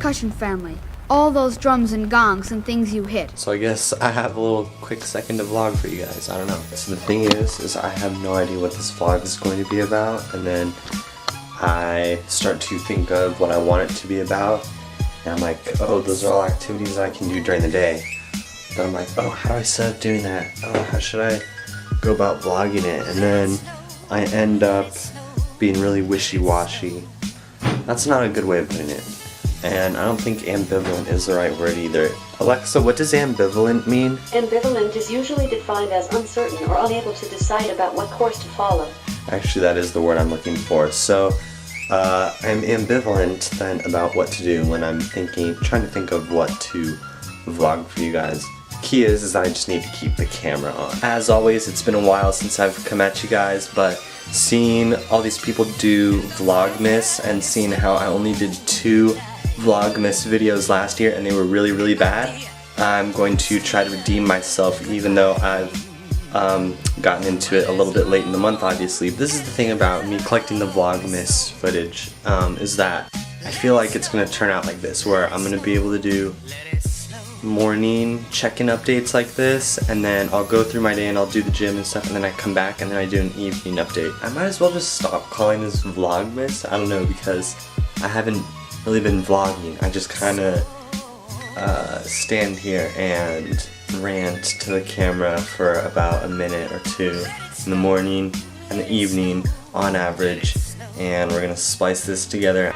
percussion family. All those drums and gongs and things you hit. So I guess I have a little quick second to vlog for you guys. I don't know. So the thing is I have no idea what this vlog is going to be about, and then I start to think of what I want it to be about, and I'm like, oh, those are all activities I can do during the day. But I'm like, oh, how do I set up doing that? Oh, how should I go about vlogging it? And then I end up being really wishy-washy. That's not a good way of putting it. And I don't think ambivalent is the right word either. Alexa, what does ambivalent mean? Ambivalent is usually defined as uncertain or unable to decide about what course to follow. Actually, that is the word I'm looking for. So, I'm ambivalent then about what to do when I'm trying to think of what to vlog for you guys. Key is I just need to keep the camera on. As always, it's been a while since I've come at you guys, but seeing all these people do Vlogmas and seeing how I only did 2 Vlogmas videos last year and they were really, really bad, I'm going to try to redeem myself, even though I've gotten into it a little bit late in the month, obviously. But this is the thing about me collecting the Vlogmas footage, is that I feel like it's going to turn out like this, where I'm going to be able to do morning check-in updates like this, and then I'll go through my day and I'll do the gym and stuff, and then I come back and then I do an evening update. I might as well just stop calling this Vlogmas, I don't know, because I haven't really been vlogging. I just kind of stand here and rant to the camera for about a minute or 2 in the morning and the evening on average, and we're gonna splice this together.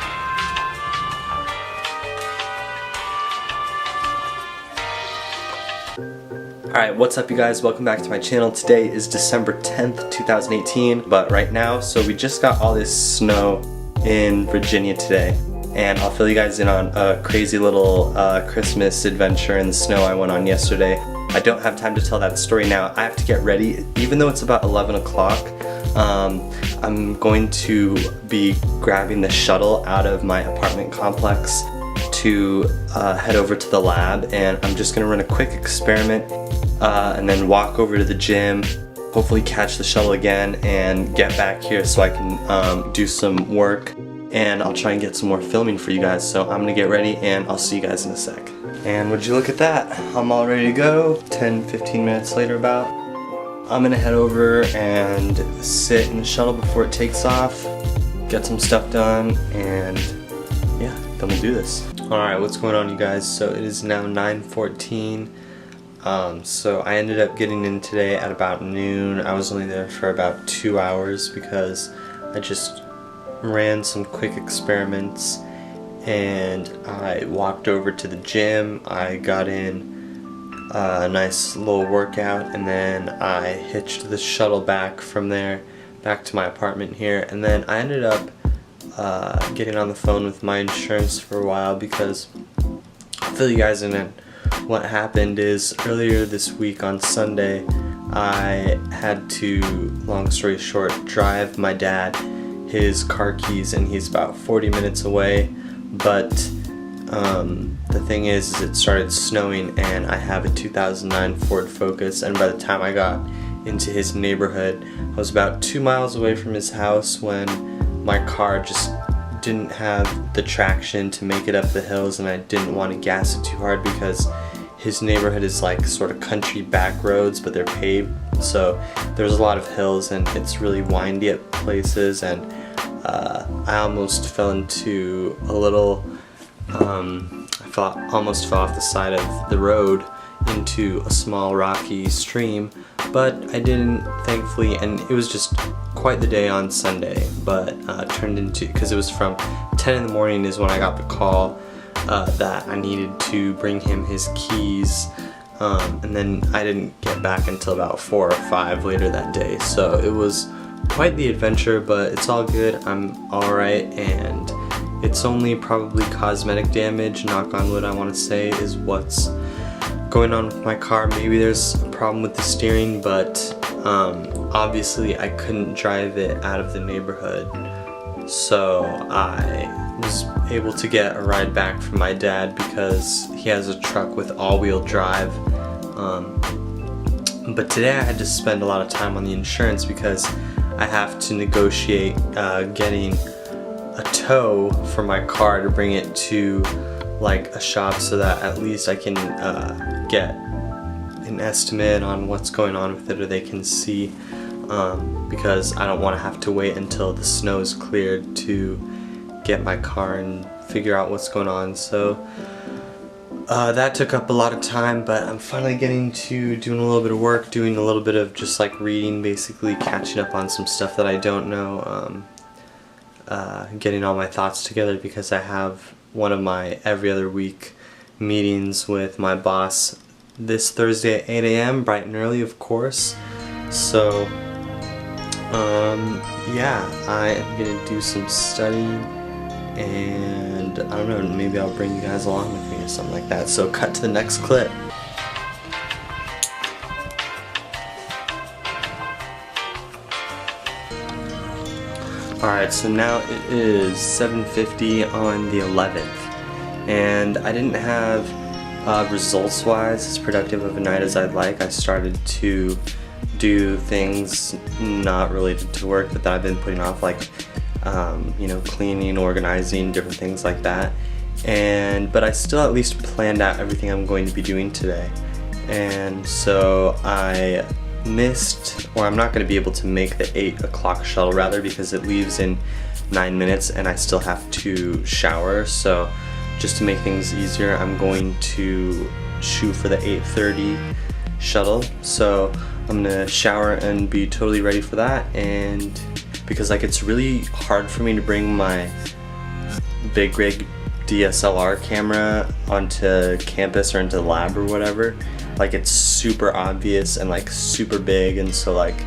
Alright, what's up you guys? Welcome back to my channel. Today is December 10th, 2018, but right now, so we just got all this snow in Virginia today, and I'll fill you guys in on a crazy little Christmas adventure in the snow I went on yesterday. I don't have time to tell that story now. I have to get ready, even though it's about 11 o'clock. I'm going to be grabbing the shuttle out of my apartment complex to head over to the lab, and I'm just gonna run a quick experiment and then walk over to the gym, hopefully catch the shuttle again and get back here so I can do some work, and I'll try and get some more filming for you guys. So I'm gonna get ready and I'll see you guys in a sec. And would you look at that, I'm all ready to go. 10-15 minutes later about, I'm gonna head over and sit in the shuttle before it takes off, get some stuff done, and yeah, then we'll do this. Alright, what's going on you guys? So it is now 9:14. So I ended up getting in today at about noon. I was only there for about 2 hours because I just ran some quick experiments and I walked over to the gym. I got in a nice little workout, and then I hitched the shuttle back from there back to my apartment here, and then I ended up getting on the phone with my insurance for a while because I'll fill you guys in on what happened. Is earlier this week on Sunday I had to, long story short, drive my dad his car keys, and he's about 40 minutes away, but the thing is it started snowing and I have a 2009 Ford Focus, and by the time I got into his neighborhood I was about 2 miles away from his house when my car just didn't have the traction to make it up the hills, and I didn't want to gas it too hard because his neighborhood is like sort of country back roads, but they're paved, so there's a lot of hills and it's really windy at places, and I almost fell into a little, almost fell off the side of the road into a small rocky stream, but I didn't, thankfully, and it was just quite the day on Sunday, but turned into, because it was from 10 in the morning is when I got the call that I needed to bring him his keys, and then I didn't get back until about 4 or 5 later that day, so it was quite the adventure, but it's all good. I'm alright, and it's only probably cosmetic damage, knock on wood I want to say, is what's going on with my car. Maybe there's a problem with the steering, but obviously I couldn't drive it out of the neighborhood, so I was able to get a ride back from my dad because he has a truck with all-wheel drive. But today I had to spend a lot of time on the insurance because I have to negotiate getting a tow for my car to bring it to like a shop so that at least I can get an estimate on what's going on with it, or they can see, because I don't want to have to wait until the snow is cleared to get my car and figure out what's going on. So that took up a lot of time, but I'm finally getting to doing a little bit of work, doing a little bit of just like reading, basically catching up on some stuff that I don't know, getting all my thoughts together, because I have one of my every other week meetings with my boss this Thursday at 8 a.m. bright and early, of course. So yeah, I am gonna do some studying, and I don't know, maybe I'll bring you guys along with me or something like that. So cut to the next clip. Alright, so now it is 7:50 on the 11th, and I didn't have results-wise as productive of a night as I'd like. I started to do things not related to work, but that I've been putting off, like you know, cleaning, organizing, different things like that. But I still at least planned out everything I'm going to be doing today. And so I missed, or I'm not going to be able to make the 8 o'clock shuttle, rather, because it leaves in 9 minutes and I still have to shower. So just to make things easier, I'm going to shoot for the 8:30 shuttle. So I'm gonna shower and be totally ready for that. And because like it's really hard for me to bring my big rig DSLR camera onto campus or into the lab or whatever. Like it's super obvious and like super big, and so like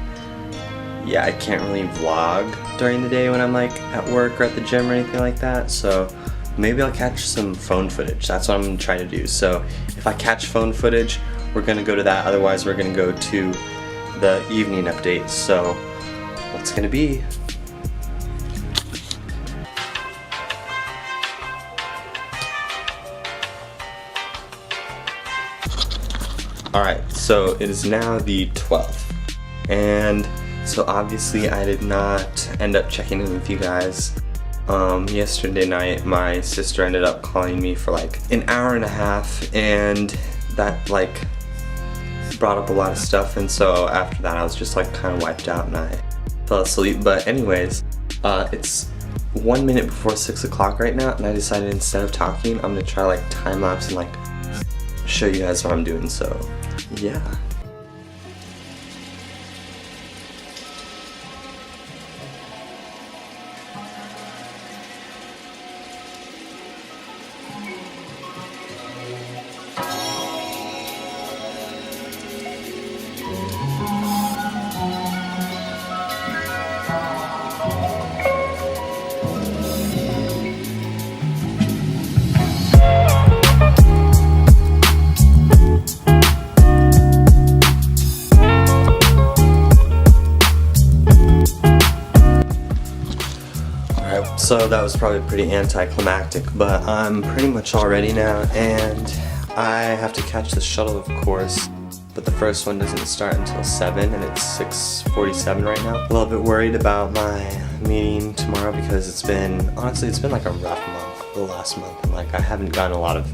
yeah, I can't really vlog during the day when I'm like at work or at the gym or anything like that. So maybe I'll catch some phone footage. That's what I'm gonna try to do. So if I catch phone footage, we're gonna go to that. Otherwise we're gonna go to the evening updates. So what's gonna be? Alright, so it is now the 12th, and so obviously I did not end up checking in with you guys. Yesterday night my sister ended up calling me for like an hour and a half, and that like brought up a lot of stuff, and so after that I was just like kind of wiped out and I fell asleep. But anyways, it's 1 minute before 6 o'clock right now, and I decided instead of talking I'm gonna try like time lapse and like show you guys what I'm doing. So yeah. So that was probably pretty anticlimactic, but I'm pretty much all ready now, and I have to catch the shuttle, of course, but the first one doesn't start until 7, and it's 6:47 right now. A little bit worried about my meeting tomorrow because it's been, honestly, it's been like a rough month, the last month, and like I haven't gotten a lot of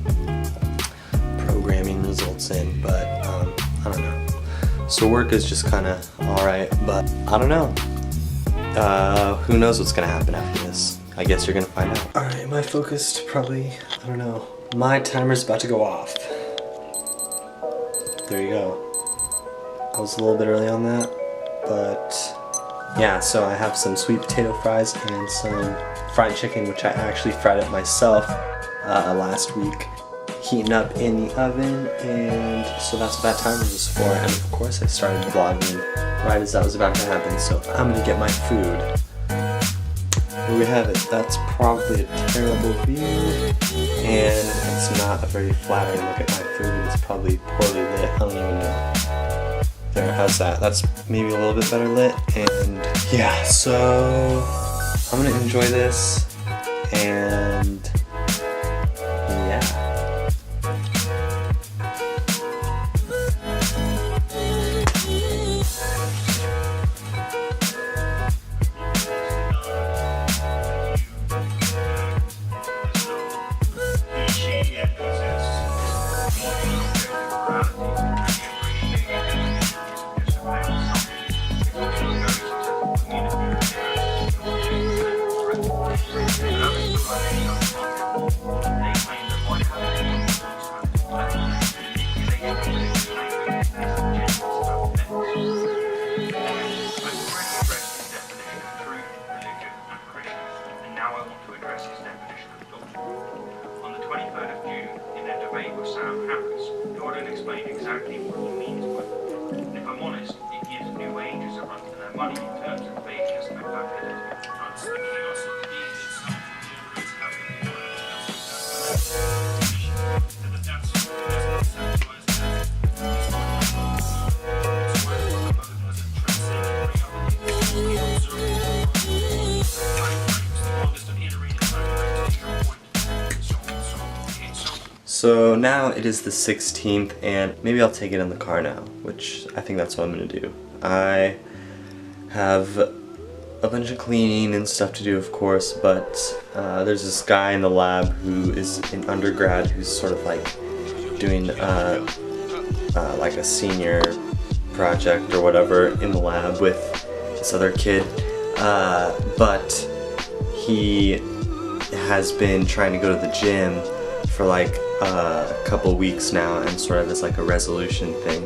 programming results in, but I don't know. So work is just kind of alright, but I don't know. Who knows what's gonna happen after this? I guess you're gonna find out. Alright, am I focused? Probably, I don't know. My timer's about to go off. There you go. I was a little bit early on that, but yeah, so I have some sweet potato fries and some fried chicken, which I actually fried it myself last week, heating up in the oven, and so that's what that timer was for. And of course I started vlogging right as that was about to happen, so I'm gonna get my food. Here we have it. That's probably a terrible view, and it's not a very flattering look at my food. It's probably poorly lit. I don't even know. There, how's that? That's maybe a little bit better lit, and yeah, so I'm gonna enjoy this, and yeah. So now it is the 16th, and maybe I'll take it in the car now, which I think that's what I'm gonna do. I have a bunch of cleaning and stuff to do, of course, but there's this guy in the lab who is an undergrad who's sort of like doing like a senior project or whatever in the lab with this other kid, but he has been trying to go to the gym for like a couple weeks now, and sort of as like a resolution thing.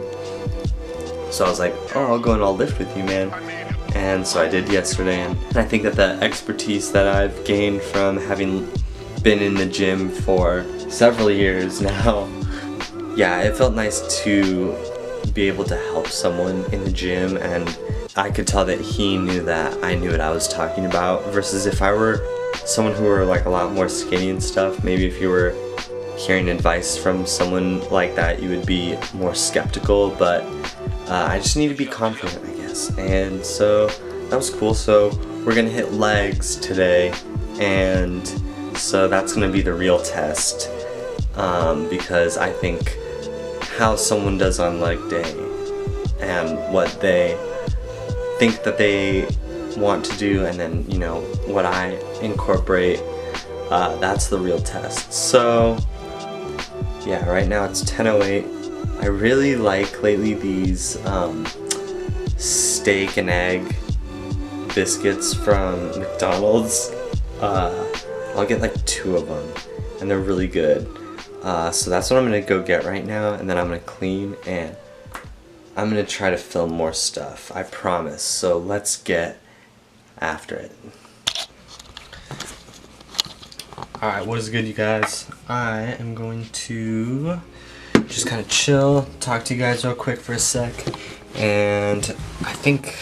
So I was like, oh, I'll go and I'll lift with you, man. And so I did yesterday, and I think that the expertise that I've gained from having been in the gym for several years now, yeah, it felt nice to be able to help someone in the gym, and I could tell that he knew that I knew what I was talking about, versus if I were someone who were like a lot more skinny and stuff, maybe if you were hearing advice from someone like that, you would be more skeptical, but I just need to be confident, I guess. And so that was cool. So we're gonna hit legs today, and so that's gonna be the real test, because I think how someone does on leg day and what they think that they want to do, and then, you know, what I incorporate, that's the real test. So yeah, right now it's 10:08. I really like lately these steak and egg biscuits from McDonald's. I'll get like 2 of them, and they're really good. So that's what I'm gonna go get right now, and then I'm gonna clean, and I'm gonna try to film more stuff, I promise. So let's get after it. Alright, what is good, you guys? I am going to just kind of chill, talk to you guys real quick for a sec, and I think,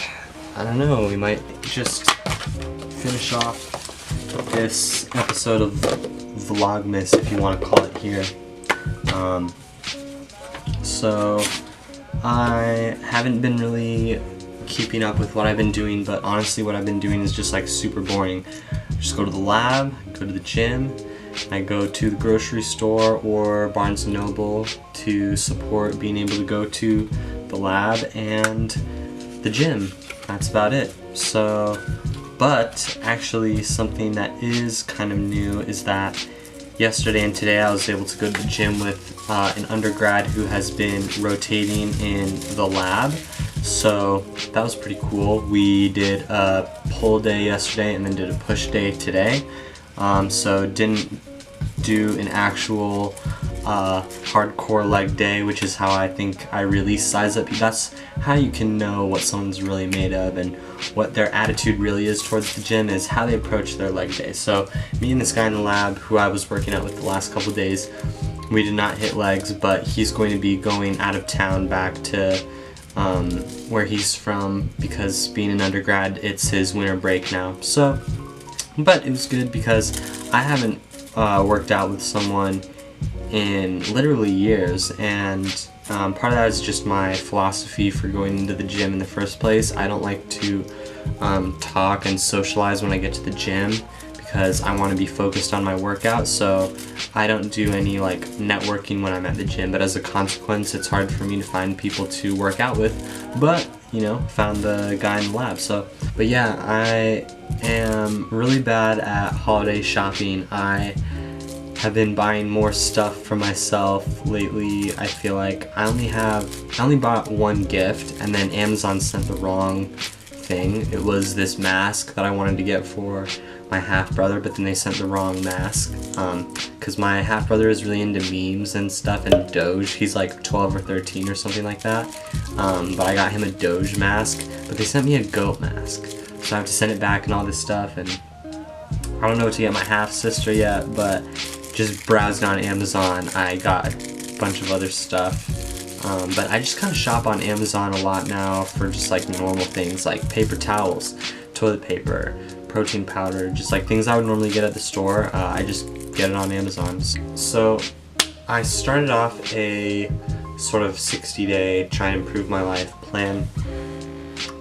I don't know, we might just finish off this episode of Vlogmas, if you want to call it here. So I haven't been really keeping up with what I've been doing, but honestly what I've been doing is just like super boring. Just go to the lab, go to the gym, I go to the grocery store or Barnes & Noble to support being able to go to the lab and the gym. That's about it. So, but actually something that is kind of new is that yesterday and today I was able to go to the gym with an undergrad who has been rotating in the lab. So that was pretty cool. We did a pull day yesterday and then did a push day today. So didn't do an actual hardcore leg day, which is how I think I really size up. That's how you can know what someone's really made of and what their attitude really is towards the gym, is how they approach their leg day. So me and this guy in the lab who I was working out with the last couple days, we did not hit legs, but he's going to be going out of town back to where he's from, because being an undergrad, it's his winter break now. So, but it was good because I haven't worked out with someone in literally years, and part of that is just my philosophy for going into the gym in the first place. I don't like to talk and socialize when I get to the gym because I want to be focused on my workout, so I don't do any like networking when I'm at the gym, but as a consequence it's hard for me to find people to work out with, but you know, found the guy in the lab. So, but yeah, I am really bad at holiday shopping. I have been buying more stuff for myself lately. I feel like I only bought one gift, and then Amazon sent the wrong thing. It was this mask that I wanted to get for my half-brother, but then they sent the wrong mask, because my half-brother is really into memes and stuff and Doge. He's like 12 or 13 or something like that, but I got him a Doge mask, but they sent me a goat mask, so I have to send it back and all this stuff, and I don't know what to get my half-sister yet, but just browsing on Amazon, I got a bunch of other stuff But I just kind of shop on Amazon a lot now for just like normal things like paper towels, toilet paper, protein powder, just like things I would normally get at the store. I just get it on Amazon. So I started off a sort of 60-day try and improve my life plan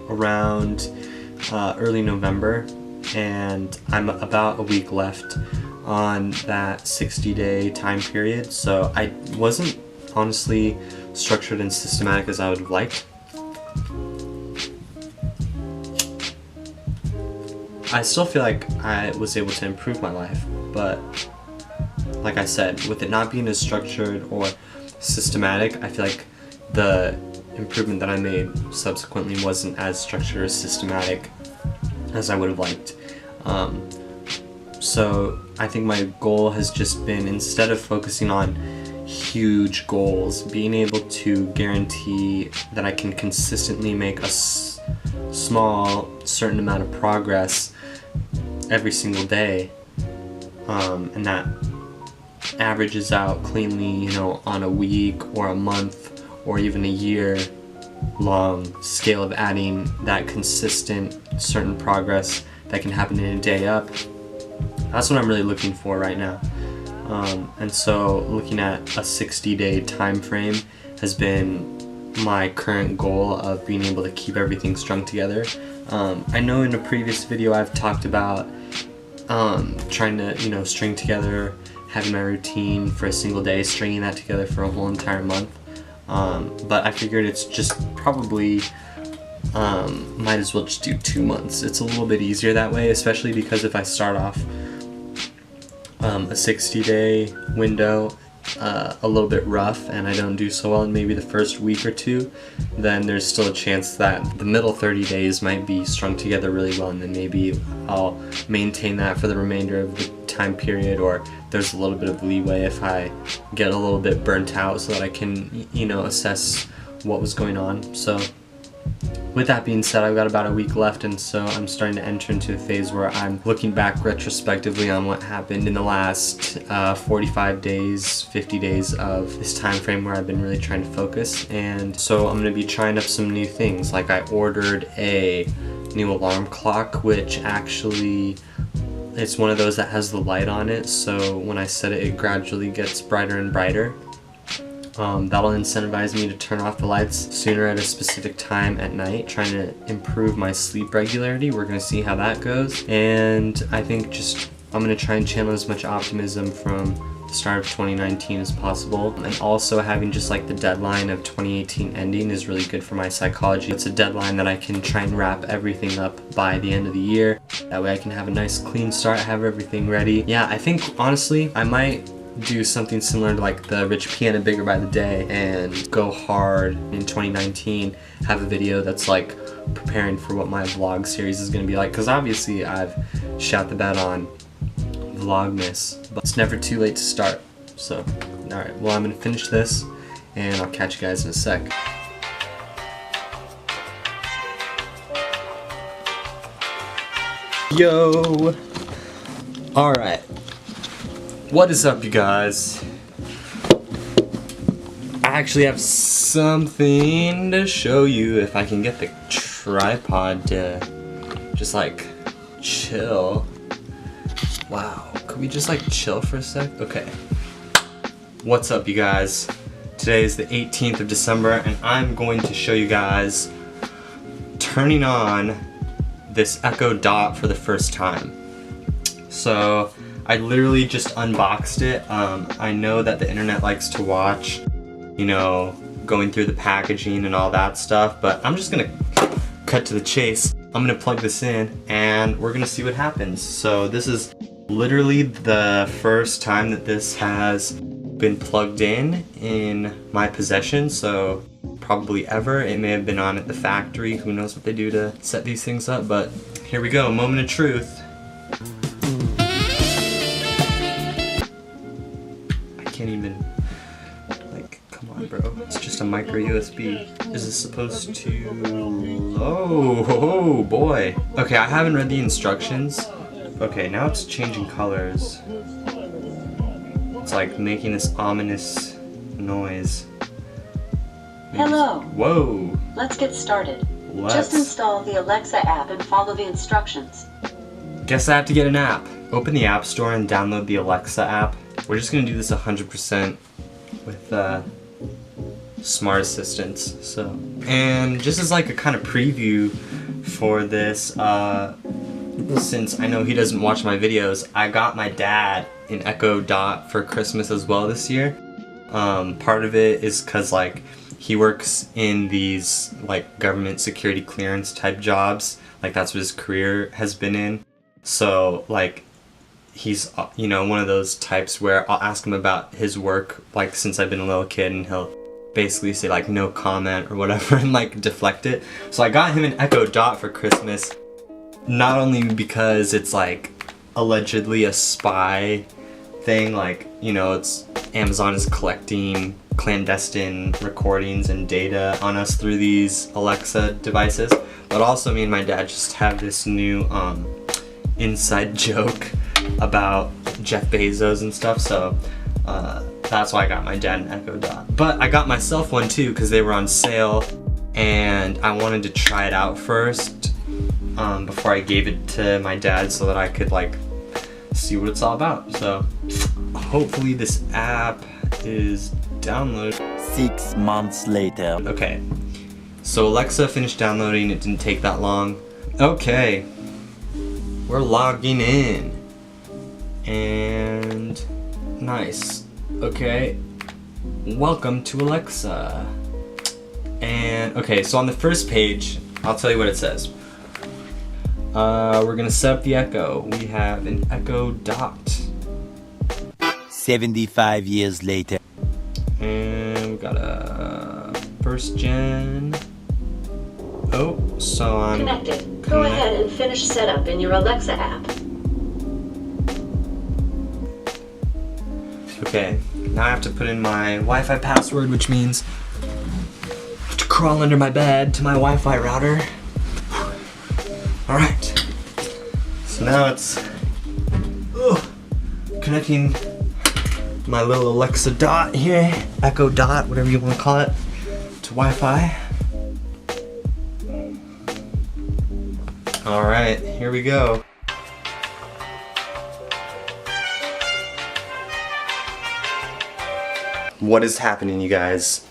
around early November, and I'm about a week left on that 60-day time period. So I wasn't honestly structured and systematic as I would have liked. I still feel like I was able to improve my life, but like I said, with it not being as structured or systematic, I feel like the improvement that I made subsequently wasn't as structured or systematic as I would have liked. So I think my goal has just been, instead of focusing on huge goals, being able to guarantee that I can consistently make a small certain amount of progress every single day, and that averages out cleanly, you know, on a week or a month or even a year long scale of adding that consistent certain progress that can happen in a day up. That's what I'm really looking for right now. And so looking at a 60-day time frame has been my current goal of being able to keep everything strung together. I know in a previous video I've talked about trying to, you know, string together, having my routine for a single day, stringing that together for a whole entire month. But I figured it's just probably might as well just do 2 months. It's a little bit easier that way, especially because if I start off a 60-day window a little bit rough and I don't do so well in maybe the first week or two, then there's still a chance that the middle 30 days might be strung together really well, and then maybe I'll maintain that for the remainder of the time period, or there's a little bit of leeway if I get a little bit burnt out so that I can, you know, assess what was going on. So with that being said, I've got about a week left, and so I'm starting to enter into a phase where I'm looking back retrospectively on what happened in the last 45 days, 50 days of this time frame where I've been really trying to focus. And so I'm going to be trying up some new things. Like I ordered a new alarm clock, which actually, it's one of those that has the light on it, so when I set it, it gradually gets brighter and brighter. That'll incentivize me to turn off the lights sooner at a specific time at night, trying to improve my sleep regularity. We're going to see how that goes. And I think just I'm going to try and channel as much optimism from the start of 2019 as possible. And also having just like the deadline of 2018 ending is really good for my psychology. It's a deadline that I can try and wrap everything up by the end of the year. That way I can have a nice clean start, have everything ready. Yeah, I think honestly I might do something similar to like the Rich Piana Bigger by the Day and go hard in 2019, have a video that's like preparing for what my vlog series is going to be like, because obviously I've shot the bet on Vlogmas, but it's never too late to start. So alright, well, I'm going to finish this and I'll catch you guys in a sec. Yo! Alright. What is up, you guys? I actually have something to show you if I can get the tripod to just like chill. Wow, could we just like chill for a sec? Okay. What's up, you guys? Today is the 18th of December and I'm going to show you guys turning on this Echo Dot for the first time. So I literally just unboxed it. I know that the internet likes to watch, you know, going through the packaging and all that stuff, but I'm just gonna cut to the chase. I'm gonna plug this in and we're gonna see what happens. So this is literally the first time that this has been plugged in my possession, so probably ever. It may have been on at the factory. Who knows what they do to set these things up, but here we go, moment of truth. Can't even, like, come on, bro. It's just a micro USB. Is this supposed to, oh boy. Okay, I haven't read the instructions. Okay, now it's changing colors. It's like making this ominous noise. Hello. Whoa. Let's get started. Let's. Just install the Alexa app and follow the instructions. Guess I have to get an app. Open the App Store and download the Alexa app. We're just gonna do this 100% with smart assistants. So, and just as like a kind of preview for this, since I know he doesn't watch my videos, I got my dad an Echo Dot for Christmas as well this year. Part of it is cause like he works in these like government security clearance type jobs. Like that's what his career has been in. So like he's, you know, one of those types where I'll ask him about his work like since I've been a little kid, and he'll basically say like no comment or whatever and like deflect it. So I got him an Echo Dot for Christmas, not only because it's like allegedly a spy thing, like, you know, it's Amazon is collecting clandestine recordings and data on us through these Alexa devices, but also me and my dad just have this new inside joke about Jeff Bezos and stuff, so that's why I got my dad an Echo Dot. But I got myself one too because they were on sale and I wanted to try it out first before I gave it to my dad so that I could like see what it's all about. So hopefully this app is downloaded. 6 months later. Okay, so Alexa finished downloading. It didn't take that long. Okay, we're logging in and nice. Okay, welcome to Alexa. And okay, so on the first page, I'll tell you what it says. We're gonna set up the Echo. We have an Echo Dot. 75 years later. And we got a first gen. Oh, so I'm Connected. Go ahead and finish setup in your Alexa app. Okay, now I have to put in my Wi-Fi password, which means I have to crawl under my bed to my Wi-Fi router. Alright, so now it's connecting my little Alexa Dot here, Echo Dot, whatever you want to call it, to Wi-Fi. Alright, here we go. What is happening, you guys?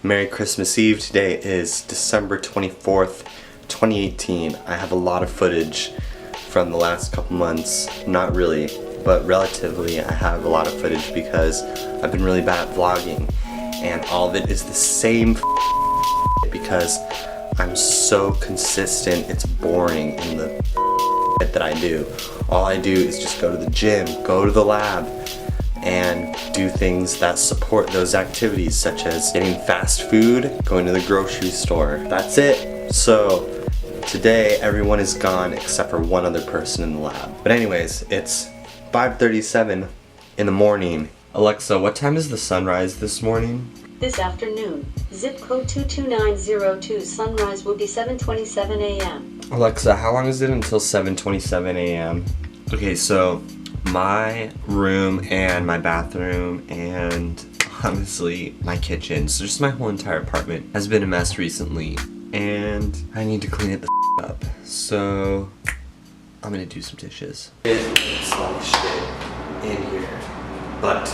Merry Christmas Eve. Today is December 24th, 2018. I have a lot of footage from the last couple months. Not really, but relatively I have a lot of footage because I've been really bad at vlogging, and all of it is the same because I'm so consistent. It's boring in the that I do. All I do is just go to the gym, go to the lab, and do things that support those activities, such as getting fast food, going to the grocery store. That's it. So today everyone is gone except for one other person in the lab. But anyways, it's 5:37 in the morning. Alexa, what time is the sunrise this morning? This afternoon, zip code 22902, sunrise will be 7:27 a.m. Alexa, how long is it until 7:27 a.m.? Okay, so my room and my bathroom and honestly my kitchen, so just my whole entire apartment has been a mess recently, and I need to clean it the up. So I'm gonna do some dishes. It's like shit in here, but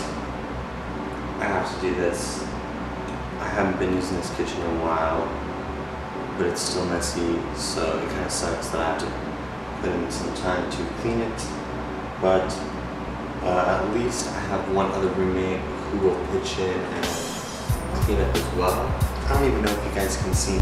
I have to do this. I haven't been using this kitchen in a while, but it's still messy, so it kind of sucks that I have to put in some time to clean it. But at least I have one other roommate who will pitch in and clean up as well. I don't even know if you guys can see.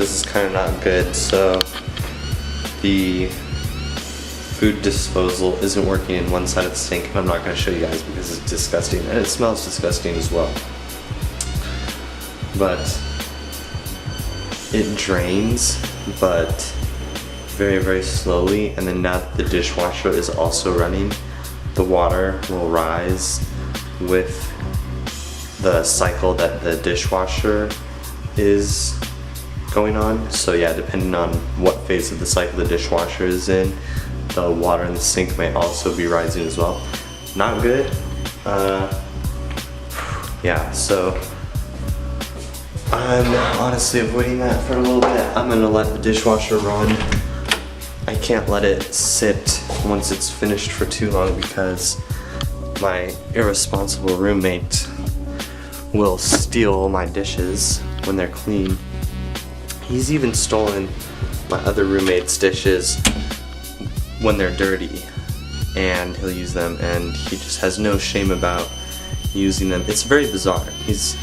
this is kind of not good. So the food disposal isn't working in one side of the sink, and I'm not going to show you guys because it's disgusting, and it smells disgusting as well. But it drains, but very, very slowly, and then now that the dishwasher is also running, the water will rise with the cycle that the dishwasher is going on. So yeah, depending on what phase of the cycle the dishwasher is in, the water in the sink may also be rising as well. Not good. Yeah, so I'm honestly avoiding that for a little bit. I'm gonna let the dishwasher run. I can't let it sit once it's finished for too long because my irresponsible roommate will steal my dishes when they're clean. He's even stolen my other roommate's dishes when they're dirty, and he'll use them, and he just has no shame about using them. It's very bizarre. He's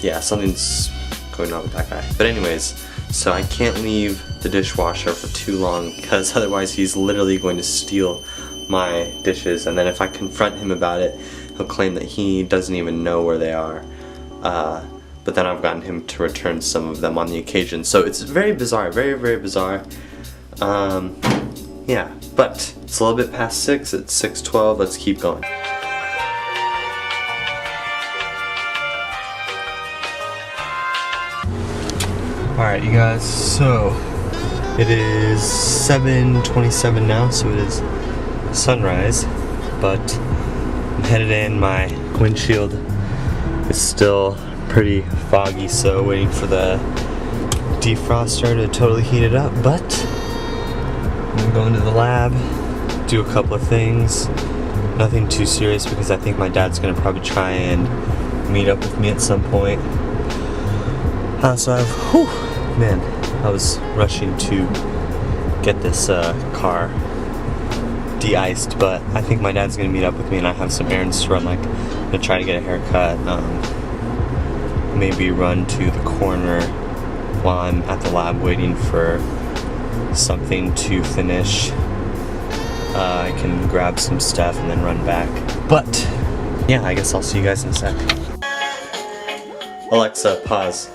yeah, something's going on with that guy. But anyways, so I can't leave the dishwasher for too long because otherwise he's literally going to steal my dishes, and then if I confront him about it, he'll claim that he doesn't even know where they are. But then I've gotten him to return some of them on the occasion. So it's very bizarre, very, very bizarre. Yeah, but it's a little bit past 6, it's 6:12, let's keep going. Alright you guys, so it is 7:27 now, so it is sunrise, but I'm headed in. My windshield is still pretty foggy, so waiting for the defroster to totally heat it up, but I'm gonna go into the lab, do a couple of things, nothing too serious because I think my dad's gonna probably try and meet up with me at some point. So man, I was rushing to get this car de-iced, but I think my dad's gonna meet up with me and I have some errands to run, like I'm gonna try to get a haircut, maybe run to the corner while I'm at the lab waiting for something to finish. I can grab some stuff and then run back. But yeah, I guess I'll see you guys in a sec. Alexa, pause.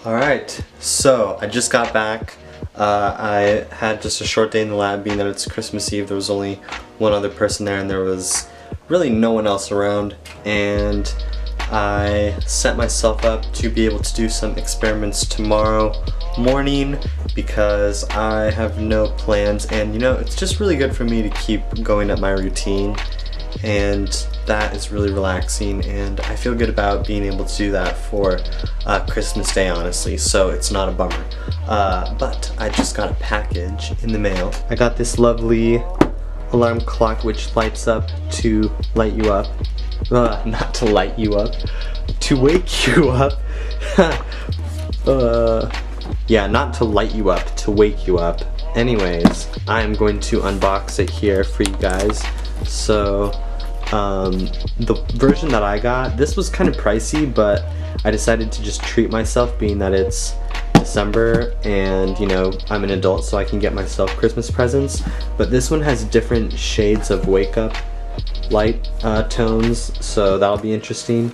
Alright, so I just got back. I had just a short day in the lab, being that it's Christmas Eve. There was only one other person there and there was really no one else around, and I set myself up to be able to do some experiments tomorrow morning because I have no plans, and you know, it's just really good for me to keep going at my routine, and that is really relaxing, and I feel good about being able to do that for Christmas Day, honestly, so it's not a bummer. But I just got a package in the mail. I got this lovely alarm clock which lights up to light you up. Not to light you up, to wake you up. Yeah, not to light you up, to wake you up. Anyways, I'm going to unbox it here for you guys. So, the version that I got, this was kind of pricey, but I decided to just treat myself, being that it's December and, you know, I'm an adult, so I can get myself Christmas presents. But this one has different shades of wake up light tones, so that'll be interesting.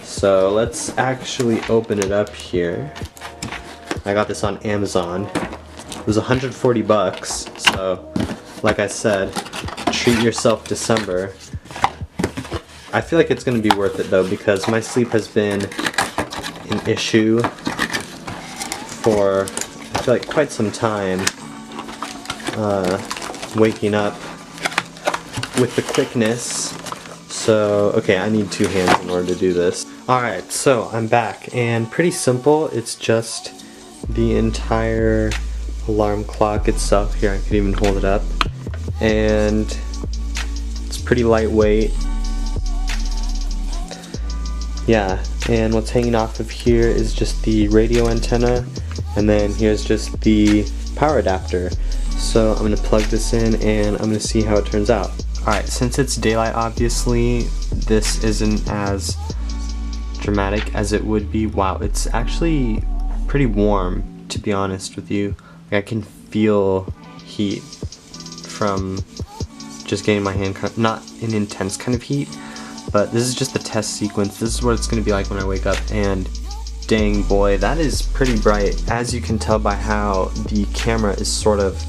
So let's actually open it up here. I got this on Amazon. It was 140 bucks, so like I said, treat yourself December. I feel like it's gonna be worth it though, because my sleep has been an issue for, I feel like, quite some time. Waking up with the quickness. So, okay, I need 2 hands in order to do this. Alright, so I'm back, and pretty simple. It's just the entire alarm clock itself. Here, I could even hold it up. And it's pretty lightweight. Yeah, and what's hanging off of here is just the radio antenna, and then here's just the power adapter. So I'm gonna plug this in and I'm gonna see how it turns out. Alright, since it's daylight, obviously this isn't as dramatic as it would be. Wow, it's actually pretty warm, to be honest with you. Like, I can feel heat from just getting my hand cut. Not an intense kind of heat, but this is just the test sequence. This is what it's going to be like when I wake up, and dang boy, that is pretty bright. As you can tell by how the camera is sort of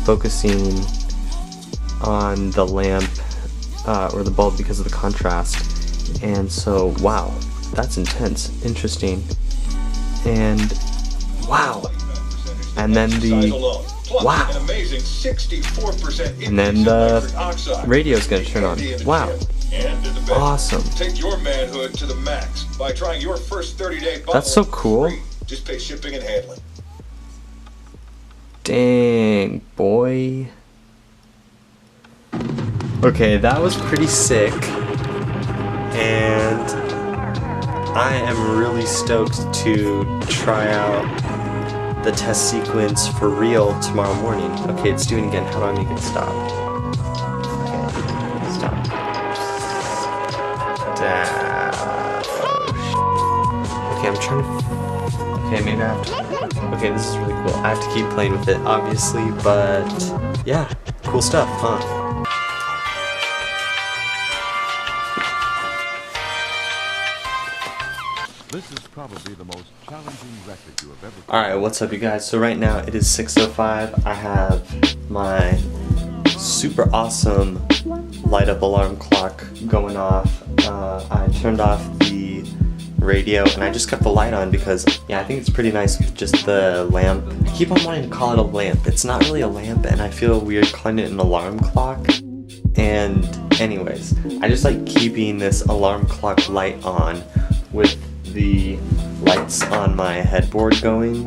focusing on the lamp or the bulb because of the contrast. And so, wow, that's intense, interesting, and wow. And then the wow, and then the radio's gonna turn on. Wow, awesome. Take your manhood to the max by trying your first 30-day bottle. That's so cool. Just pay shipping and handling. Dang boy. Okay, that was pretty sick, and I am really stoked to try out the test sequence for real tomorrow morning. Okay, it's doing it again. How do I make it stop? Okay, stop. Okay, I'm trying to... Okay, maybe I have to... Okay, this is really cool. I have to keep playing with it, obviously, but... yeah, cool stuff, huh? This is probably the most challenging record you have ever... Alright, what's up you guys? So right now it is 6:05. I have my super awesome light up alarm clock going off. I turned off the radio and I just kept the light on because, yeah, I think it's pretty nice with just the lamp. I keep on wanting to call it a lamp. It's not really a lamp, and I feel weird calling it an alarm clock. And anyways, I just like keeping this alarm clock light on with the lights on my headboard going,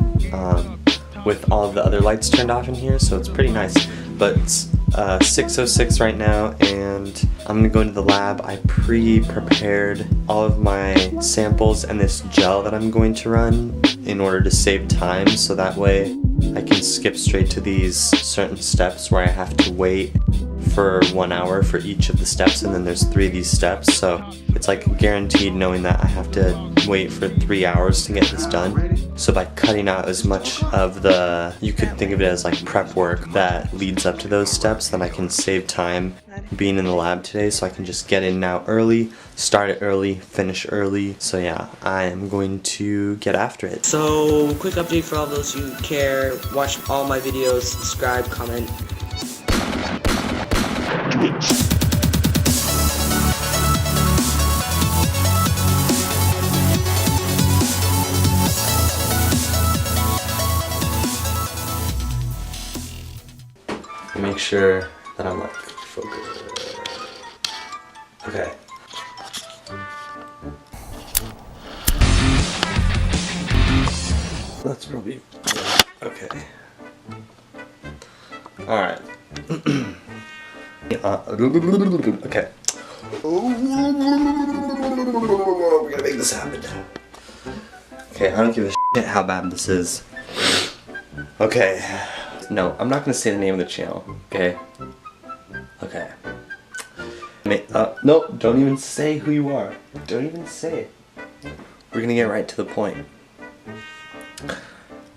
with all of the other lights turned off in here, so it's pretty nice. But it's 6:06 right now, and I'm gonna go into the lab. I pre-prepared all of my samples and this gel that I'm going to run in order to save time, so that way I can skip straight to these certain steps where I have to wait for 1 hour for each of the steps, and then there's 3 of these steps, so it's like guaranteed knowing that I have to wait for 3 hours to get this done. So by cutting out as much of the, you could think of it as like prep work that leads up to those steps, then I can save time being in the lab today, so I can just get in now early, start it early, finish early. So yeah, I am going to get after it. So quick update for all those who care, watch all my videos, subscribe, comment. Make sure that I'm like focused. Okay. That's probably okay. All right. Okay. We're gonna make this happen. Okay, I don't give a shit how bad this is. Okay. No, I'm not gonna say the name of the channel, okay? Okay. Nope, don't even say who you are. Don't even say it. We're gonna get right to the point.